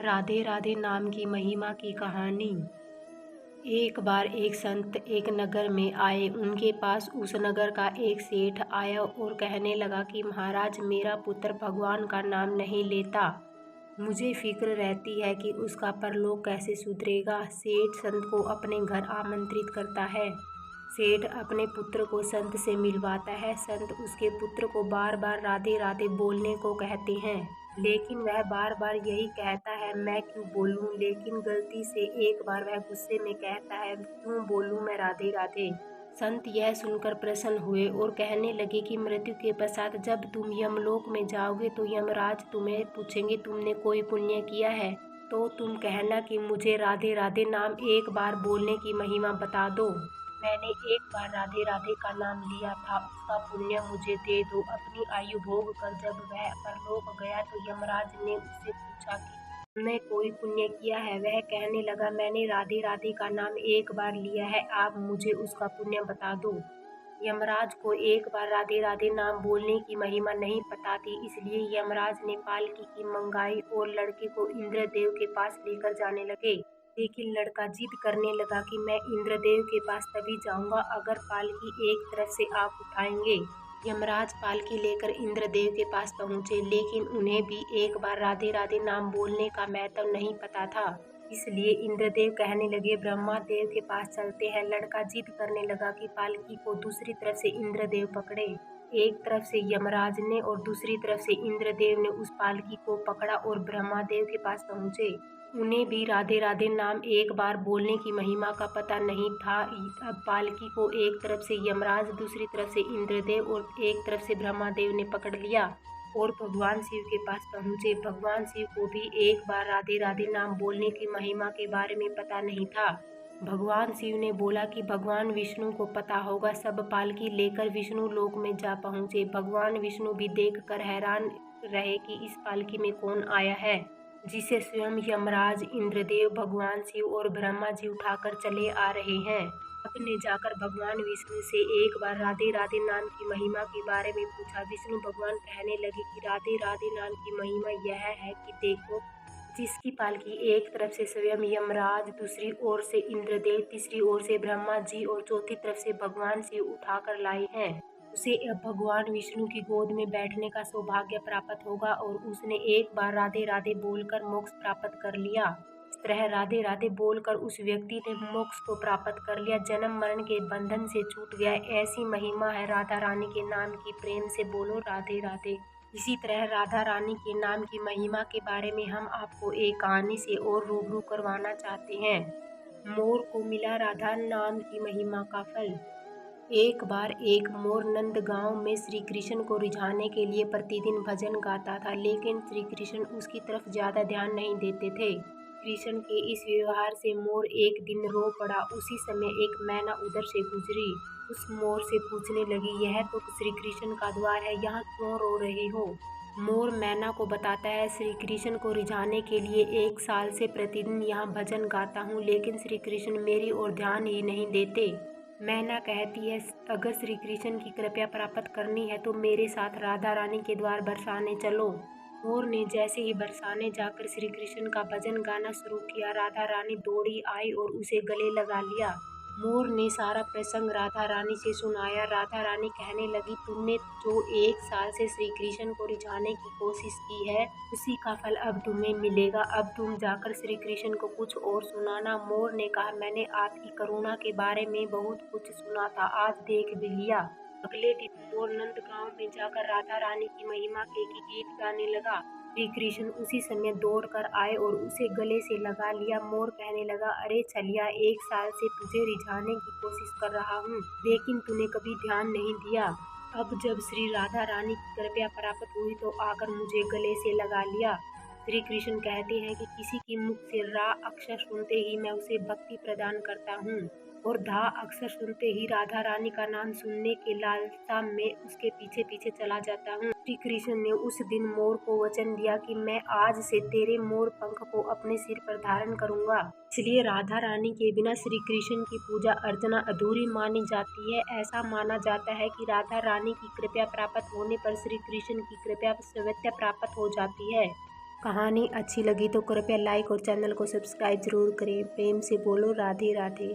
राधे राधे नाम की महिमा की कहानी। एक बार एक संत एक नगर में आए। उनके पास उस नगर का एक सेठ आया और कहने लगा कि महाराज, मेरा पुत्र भगवान का नाम नहीं लेता। मुझे फिक्र रहती है कि उसका परलोक कैसे सुधरेगा। सेठ संत को अपने घर आमंत्रित करता है। सेठ अपने पुत्र को संत से मिलवाता है। संत उसके पुत्र को बार बार राधे राधे बोलने को कहते हैं, लेकिन वह बार बार यही कहता है, मैं क्यों बोलूं। लेकिन गलती से एक बार वह गुस्से में कहता है, क्यों बोलूं मैं राधे राधे। संत यह सुनकर प्रसन्न हुए और कहने लगे कि मृत्यु के पश्चात जब तुम यमलोक में जाओगे तो यमराज तुम्हें पूछेंगे, तुमने कोई पुण्य किया है तो तुम कहना कि मुझे राधे राधे नाम एक बार बोलने की महिमा बता दो। मैंने एक बार राधे राधे का नाम लिया था, उसका पुण्य मुझे दे दो। अपनी आयु भोग कर जब वह परलोक गया तो यमराज ने उससे पूछा कि तुमने कोई पुण्य किया है। वह कहने लगा, मैंने राधे राधे का नाम एक बार लिया है, आप मुझे उसका पुण्य बता दो। यमराज को एक बार राधे राधे नाम बोलने की महिमा नहीं पता थी, इसलिए यमराज ने पालकी की मंगाई और लड़के को इंद्रदेव के पास लेकर जाने लगे। लेकिन लड़का जिद करने लगा कि मैं इंद्रदेव के पास तभी जाऊंगा अगर पालकी एक तरफ से आप उठाएंगे। यमराज पालकी लेकर इंद्रदेव के पास पहुंचे, लेकिन उन्हें भी एक बार राधे राधे नाम बोलने का महत्व नहीं पता था। इसलिए इंद्रदेव कहने लगे, ब्रह्मा देव के पास चलते हैं। लड़का जिद करने लगा कि पालकी को दूसरी तरफ से इंद्रदेव पकड़े। एक तरफ से यमराज ने और दूसरी तरफ से इंद्रदेव ने उस पालकी को पकड़ा और ब्रह्मा देव के पास पहुंचे। उन्हें भी राधे राधे नाम एक बार बोलने की महिमा का पता नहीं था। अब पालकी को एक तरफ से यमराज, दूसरी तरफ से इंद्रदेव और एक तरफ से ब्रह्मादेव ने पकड़ लिया और भगवान शिव के पास पहुंचे। भगवान शिव को भी एक बार राधे राधे नाम बोलने की महिमा के बारे में पता नहीं था। भगवान शिव ने बोला कि भगवान विष्णु को पता होगा। सब पालकी लेकर विष्णु लोक में जा पहुंचे। भगवान विष्णु भी देखकर हैरान रहे कि इस पालकी में कौन आया है, जिसे स्वयं यमराज, इंद्रदेव, भगवान शिव और ब्रह्मा जी उठाकर चले आ रहे हैं। भक्त ने जाकर भगवान विष्णु से एक बार राधे राधे नाम की महिमा के बारे में पूछा। विष्णु भगवान कहने लगे कि राधे राधे नाम की महिमा यह है कि देखो, जिसकी पालकी एक तरफ से स्वयं यमराज, दूसरी ओर से इंद्रदेव, तीसरी ओर से ब्रह्मा जी और चौथी तरफ से भगवान शिव उठाकर लाए हैं, उसे अब भगवान विष्णु की गोद में बैठने का सौभाग्य प्राप्त होगा और उसने एक बार राधे राधे बोलकर मोक्ष प्राप्त कर लिया। इस तरह राधे राधे बोलकर उस व्यक्ति ने मोक्ष को प्राप्त कर लिया, जन्म मरण के बंधन से छूट गया। ऐसी महिमा है राधा रानी के नाम की। प्रेम से बोलो राधे राधे। इसी तरह राधा रानी के नाम की महिमा के बारे में हम आपको एक कहानी से और रूबरू करवाना चाहते हैं। मोर को मिला राधा नाम की महिमा का फल। एक बार एक मोर नंदगांव में श्री कृष्ण को रिझाने के लिए प्रतिदिन भजन गाता था, लेकिन श्री कृष्ण उसकी तरफ ज्यादा ध्यान नहीं देते थे। कृष्ण के इस व्यवहार से मोर एक दिन रो पड़ा। उसी समय एक मैना उधर से गुजरी। उस मोर से पूछने लगी, यह तो श्री कृष्ण का द्वार है, यहाँ क्यों रो रहे हो। मोर मैना को बताता है, श्री कृष्ण को रिझाने के लिए 1 साल से प्रतिदिन यहाँ भजन गाता हूँ, लेकिन श्री कृष्ण मेरी ओर ध्यान ही नहीं देते। मैना कहती है, अगर श्री कृष्ण की कृपा प्राप्त करनी है तो मेरे साथ राधा रानी के द्वार बरसाने चलो। मोर ने जैसे ही बरसाने जाकर श्री कृष्ण का भजन गाना शुरू किया, राधा रानी दौड़ी आई और उसे गले लगा लिया। मोर ने सारा प्रसंग राधा रानी से सुनाया। राधा रानी कहने लगी, तुमने जो 1 साल से श्री कृष्ण को रिझाने की कोशिश की है, उसी का फल अब तुम्हें मिलेगा। अब तुम जाकर श्री कृष्ण को कुछ और सुनाना। मोर ने कहा, मैंने आपकी करुणा के बारे में बहुत कुछ सुना था, आज देख भी लिया। अगले दिन मोर नंदगांव में जाकर राधा रानी की महिमा के गीत गाने लगा। श्री कृष्ण उसी समय दौड़ कर आए और उसे गले से लगा लिया। मोर कहने लगा, अरे छलिया, 1 साल से तुझे रिझाने की कोशिश कर रहा हूँ, लेकिन तूने कभी ध्यान नहीं दिया। अब जब श्री राधा रानी की कृपा प्राप्त हुई तो आकर मुझे गले से लगा लिया। श्री कृष्ण कहते हैं कि किसी की मुख से रा अक्षर सुनते ही मैं उसे भक्ति प्रदान करता हूँ और धा अक्षर सुनते ही राधा रानी का नाम सुनने के लालसा में उसके पीछे पीछे चला जाता हूँ। श्री कृष्ण ने उस दिन मोर को वचन दिया कि मैं आज से तेरे मोर पंख को अपने सिर पर धारण करूंगा। इसलिए राधा रानी के बिना श्री कृष्ण की पूजा अर्चना अधूरी मानी जाती है। ऐसा माना जाता है कि राधा रानी की कृपा प्राप्त होने पर श्री कृष्ण की कृपा स्वतः प्राप्त हो जाती है। कहानी अच्छी लगी तो कृपया लाइक और चैनल को सब्सक्राइब जरूर करें। प्रेम से बोलो राधे राधे।